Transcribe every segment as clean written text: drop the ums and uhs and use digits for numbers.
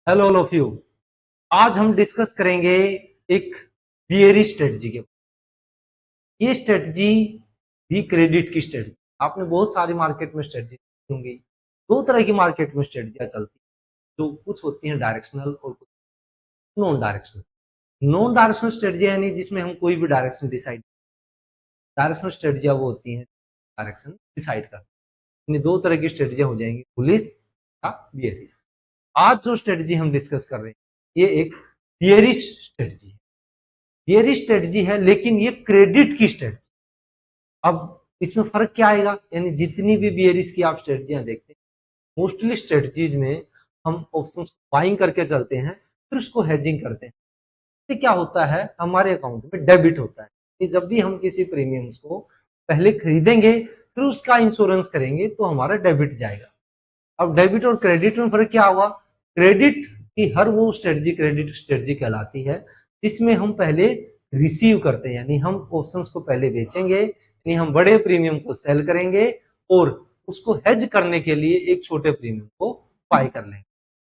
Hello all of you. आज हम discuss करेंगे एक बियरी स्ट्रेटजी के। ये स्ट्रेटजी भी क्रेडिट की स्ट्रेटजी। आपने बहुत सारी मार्केट में स्ट्रेटजी होंगी। दो तरह की मार्केट में स्ट्रेटजियां चलती हैं, जो कुछ होती हैं डायरेक्शनल और कुछ non directional. Non directional strategy यानी जिसमें हम कोई भी डायरेक्शन डिसाइड। डायरेक्शनल स्ट्रेटजियां वो होती हैं डायरेक्शन डिसाइड कर। इन दो तरह की स्ट्रेटजियां हो जाएंगी, बुलिश या बियरिश। आज जो स्ट्रेटजी हम डिस्कस कर रहे हैं ये एक बियरिश स्ट्रेटजी है। बियरिश स्ट्रेटजी है लेकिन ये क्रेडिट की स्ट्रेटजी। अब इसमें फर्क क्या आएगा, यानी जितनी भी बियरिश की आप स्ट्रेटजियां देखते हैं मोस्टली स्ट्रेटजीज में हम ऑप्शंस बाइंग करके चलते हैं, फिर उसको हेजिंग करते हैं। इससे क्या होता है, हमारे अकाउंट में डेबिट होता है कि जब भी हम किसी प्रीमियम्स को पहले खरीदेंगे फिर उसका इंश्योरेंस करेंगे तो हमारा डेबिट जाएगा। अब डेबिट और क्रेडिट में फर्क क्या हुआ, क्रेडिट की हर वो स्ट्रेटजी क्रेडिट स्ट्रेटजी कहलाती है जिसमें हम पहले रिसीव करते हैं, यानी हम ऑप्शंस को पहले बेचेंगे, यानी हम बड़े प्रीमियम को सेल करेंगे और उसको हेज करने के लिए एक छोटे प्रीमियम को बाय कर लेंगे,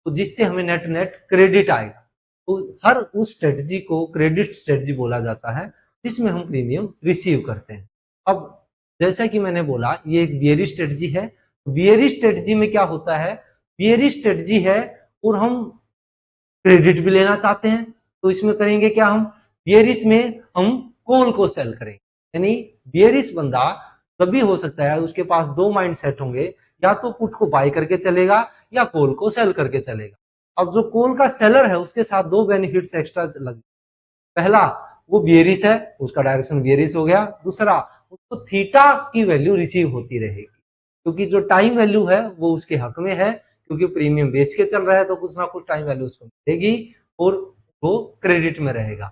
तो जिससे हमें नेट नेट क्रेडिट आएगा। तो हर उस स्ट्रेटजी को क्रेडिट स्ट्रेटजी बोला जाता है जिसमें हम प्रीमियम रिसीव करते हैं। अब जैसा कि मैंने बोला ये एक बियरी स्ट्रेटजी है। बियरी स्ट्रेटजी में क्या होता है, बियरी स्ट्रेटजी है और हम क्रेडिट भी लेना चाहते हैं, तो इसमें करेंगे क्या, हम बियरिश में हम कॉल को सेल करेंगे। यानी बियरिश बंदा तभी हो सकता है उसके पास दो माइंड सेट होंगे, या तो पुट को बाय करके चलेगा या कॉल को सेल करके चलेगा। अब जो कॉल का सेलर है उसके साथ दो बेनिफिट्स एक्स्ट्रा लग। पहला, वो बियरिश है उसका डायरेक्शन बियरिश हो गया। दूसरा, उसको थीटा की वैल्यू रिसीव होती रहेगी, क्योंकि जो टाइम वैल्यू है वो उसके हक में है, क्योंकि प्रीमियम बेच के चल रहा है तो कुछ ना कुछ टाइम वैल्यू उसको मिलेगी और वो क्रेडिट में रहेगा।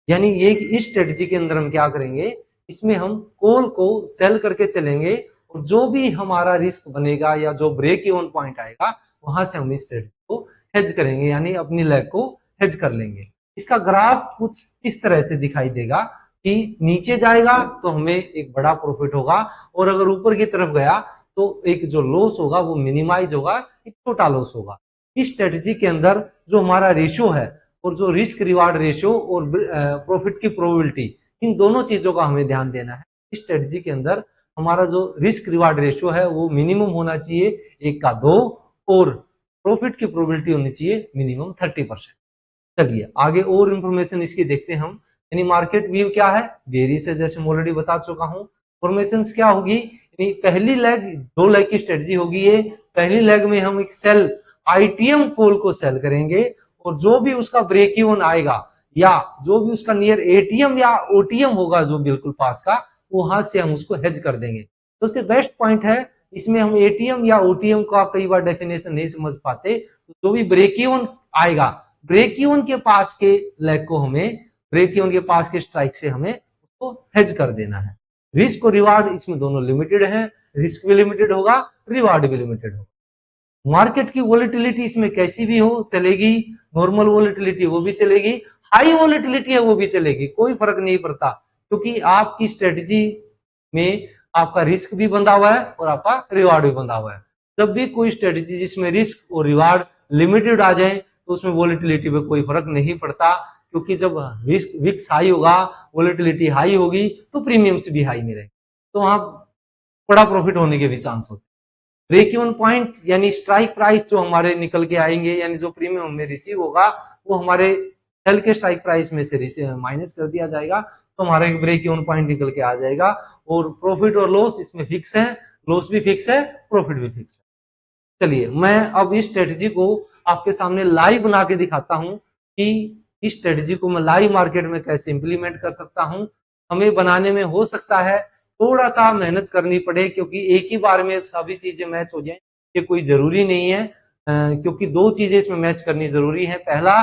यानी ये इस स्ट्रेटजी के अंदर हम क्या करेंगे, इसमें हम कॉल को सेल करके चलेंगे और जो भी हमारा रिस्क बनेगा या जो ब्रेक इवन पॉइंट आएगा वहां से हम इस स्ट्रेटजी को हेज करेंगे, यानी अपनी लैग को हेज कर लेंगे। इसका ग्राफ कुछ इस तरह से दिखाई देगा कि नीचे जाएगा तो हमें एक बड़ा प्रॉफिट होगा, और अगर ऊपर की तरफ गया तो एक जो लॉस होगा वो मिनिमाइज होगा, एक छोटा लॉस होगा। इस स्ट्रेटजी के अंदर जो हमारा रेशियो है और जो रिस्क रिवार्ड रेशियो और प्रॉफिट की प्रोबेबिलिटी, इन दोनों चीजों का हमें ध्यान देना है। इस स्ट्रेटजी के अंदर हमारा जो रिस्क रिवार्ड रेशियो है वो मिनिमम होना चाहिए 1 का 2, और प्रॉफिट की प्रोबेबिलिटी होनी चाहिए मिनिमम 30%। चलिए आगे और इंफॉर्मेशन इसकी देखते हैं हम। यानी मार्केट व्यू क्या है, बेरी से जैसे मैं ऑलरेडी बता चुका हूं। फॉर्मेशन क्या होगी, यानी पहली लेग 2 लेग की स्ट्रेटजी होगी। ये पहली लेग में हम एक सेल आईटीएम कॉल को सेल करेंगे, और जो भी उसका ब्रेक इवन आएगा या जो भी उसका नियर एटीएम या ओटीएम होगा जो बिल्कुल पास का, वहां से हम उसको हेज कर देंगे। तो सबसे बेस्ट पॉइंट है, इसमें हम एटीएम या ओटीएम का कई बार डेफिनेशन नहीं समझ पाते, तो जो भी ब्रेक इवन आएगा, ब्रेक इवन के पास के लेग को हमें, ब्रेक इवन के पास के स्ट्राइक से हमें उसको हेज कर देना है। रिस्क और रिवार्ड इसमें दोनों लिमिटेड है, रिस्क भी लिमिटेड होगा, रिवार्ड भी लिमिटेड होगा। मार्केट की वोलेटिलिटी इसमें कैसी भी हो चलेगी, नॉर्मल वोलेटिलिटी वो भी चलेगी, हाई वोलेटिलिटी है वो भी चलेगी, कोई फर्क नहीं पड़ता, क्योंकि आपकी स्ट्रेटजी में आपका रिस्क भी बंधा हुआ है और आपका रिवार्ड भी बंधा हुआ है। जब भी कोई स्ट्रेटजी जिसमें रिस्क और रिवार्ड लिमिटेड आ जाए तो उसमें वोलेटिलिटी पे कोई फर्क नहीं पड़ता, क्योंकि जब रिस्क विक्स हाई होगा, वोलेटिलिटी हाई होगी, तो प्रीमियम्स भी हाई मिलेंगे, तो वहां बड़ा प्रॉफिट होने के भी चांस होते हैं। ब्रेक इवन पॉइंट यानी स्ट्राइक प्राइस जो हमारे निकल के आएंगे, यानी जो प्रीमियम हमें रिसीव होगा वो हमारे सेल के स्ट्राइक प्राइस में से माइनस कर दिया जाएगा, तो हमारा एक ब्रेक इवन पॉइंट निकल के आ जाएगा। और प्रॉफिट और लॉस इसमें फिक्स है, लॉस भी फिक्स है, प्रॉफिट भी फिक्स है। चलिए मैं अब इस स्ट्रेटजी को आपके सामने लाइव बना के दिखाता हूं कि इस स्ट्रेटजी को मैं लाइव मार्केट में कैसे इंप्लीमेंट कर सकता हूं। हमें बनाने में हो सकता है थोड़ा सा मेहनत करनी पड़े, क्योंकि एक ही बार में सभी चीजें मैच हो जाए ये कोई जरूरी नहीं है, क्योंकि दो चीजें इसमें मैच करनी जरूरी है। पहला,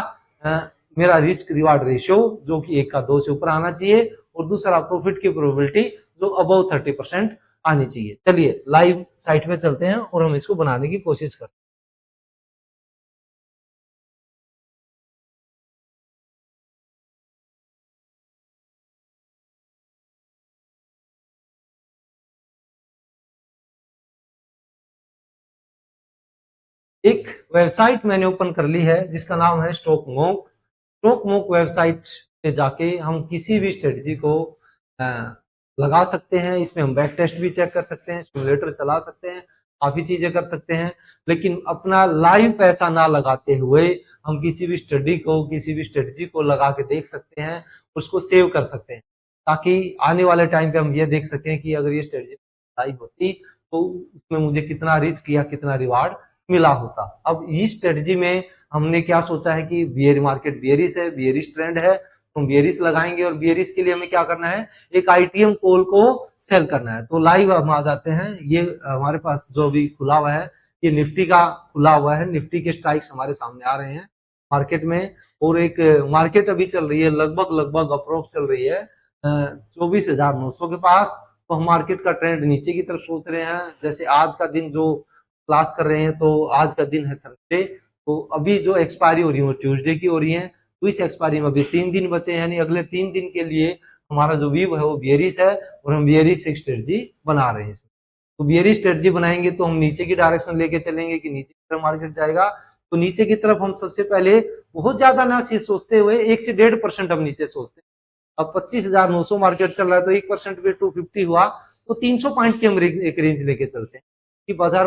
मेरा रिस्क रिवार्ड रेशियो जो कि 1 का 2 से ऊपर आना चाहिए, और दूसरा प्रॉफिट की प्रोबेबिलिटी जो अबव 30% आनी चाहिए। चलिए लाइव साइट में चलते हैं और हम इसको बनाने की कोशिश करते हैं। एक वेबसाइट मैंने ओपन कर ली है जिसका नाम है stock mock. Stock mock website पे जाके हम किसी भी स्ट्रेटजी को लगा सकते हैं। इसमें हम बैक टेस्ट भी चेक कर सकते हैं, सिमुलेटर चला सकते हैं, काफी चीजें कर सकते हैं। लेकिन अपना लाइव पैसा ना लगाते हुए हम किसी भी स्टडी को, किसी भी स्ट्रेटजी को लगा के देख सकते हैं, उसको सेव कर सकते हैं, ताकि आने वाले टाइम पे हम ये देख सकें कि अगर ये स्ट्रेटजी लाइव होती तो उसमें मुझे कितना रिस्क या कितना रिवार्ड मिला होता। अब इस स्ट्रेटजी में हमने क्या सोचा है कि बियर मार्केट बियरिश है, बियरिश ट्रेंड है, तो बियरिश लगाएंगे और बियरिश के लिए हमें क्या करना है, एक आईटीएम कॉल को सेल करना है। तो लाइव हम आ जाते हैं। ये हमारे पास जो अभी खुला हुआ है, ये निफ्टी का खुला हुआ है। निफ्टी के स्ट्राइक्स हमारे सामने आ रहे हैं मार्केट में, और एक मार्केट अभी चल रही है लगभग अप्रोक्स चल रही है 24,900 के पास। तो हम मार्केट का ट्रेंड नीचे की तरफ सोच रहे हैं। जैसे आज का दिन जो क्लास कर रहे हैं, तो आज का दिन है थर्सडे, तो अभी जो एक्सपायरी हो रही है वो ट्यूसडे की हो रही है। तो इस एक्सपायरी में अभी 3 दिन बचे हैं, यानी अगले 3 दिन के लिए हमारा जो व्यू है वो बियरिश है, और हम बियरिश स्ट्रेटजी बना रहे हैं इसमें। तो बियरिश स्ट्रेटजी बनाएंगे तो हम नीचे की डायरेक्शन लेके चलेंगे कि नीचे की तरफ मार्केट जाएगा। तो नीचे की तरफ हम सबसे पहले बहुत ज्यादा ना सोचते हुए 1 से 1.5% हम नीचे सोचते हैं। अब 25,900 मार्केट चल रहा है, तो 1% पे 250 हुआ, तो 300 पॉइंट के हम एक रेंज लेके चलते हैं कि बाजार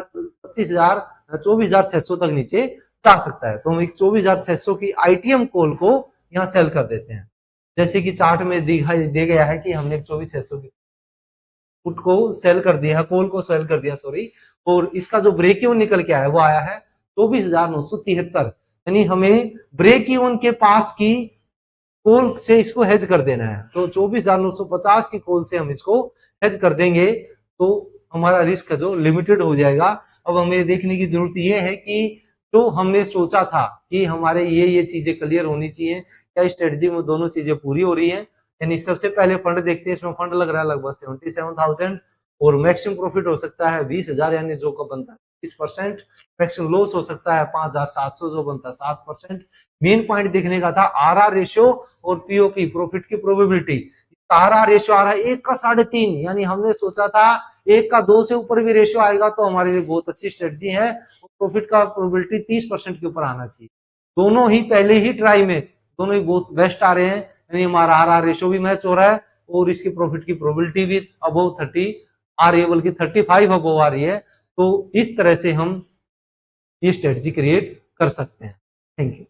24,600 तक नीचे जा सकता है। तो हम एक 24,600 की आईटीएम कॉल को यहाँ सेल कर देते हैं। जैसे कि चार्ट में दिखाई दे गया है कि हमने 24,600 की पुट को सेल कर दिया, कॉल को सेल कर दिया, सॉरी। और इसका जो ब्रेक इवन निकल के आया वो आया है 24,973, यानी हमें ब्रेक इवन के पास की कॉल से इसको हेज कर देना है। तो 24,950 की कॉल से हम इसको हेज कर देंगे, तो हमारा रिस्क जो लिमिटेड हो जाएगा। अब हमें देखने की जरूरत यह है कि जो हमने सोचा था कि हमारे ये चीजें क्लियर होनी चाहिए, क्या स्ट्रेटजी में दोनों चीजें पूरी हो रही है। यानी सबसे पहले फंड देखते हैं, इसमें फंड लग रहा है लगभग 77,000, और मैक्सिमम प्रॉफिट हो सकता है 20,000, यानी जो का बनता है 20%। मैक्सिमम लॉस हो सकता है 5,700, जो बनता है 7%। मेन पॉइंट देखने का था आरआर रेशियो और पीओपी, प्रॉफिट की प्रोबेबिलिटी। आरआर रेशियो आ रहा है 1 का 3.5, यानी हमने सोचा था 1 का 2 से ऊपर भी रेशियो आएगा तो हमारे लिए बहुत अच्छी स्ट्रेटजी है। प्रॉफिट का प्रोबेबिलिटी 30% के ऊपर आना चाहिए। दोनों ही पहले ही ट्राई में दोनों ही बहुत बेस्ट आ रहे हैं, यानी हमारा आरआर रेशियो भी मैच हो रहा है और इसकी प्रॉफिट की प्रोबेबिलिटी भी अबव 30 आ रही है, बल्कि 35 अबव आ रही है। तो इस तरह से हम ये स्ट्रेटजी क्रिएट कर सकते हैं। Thank you.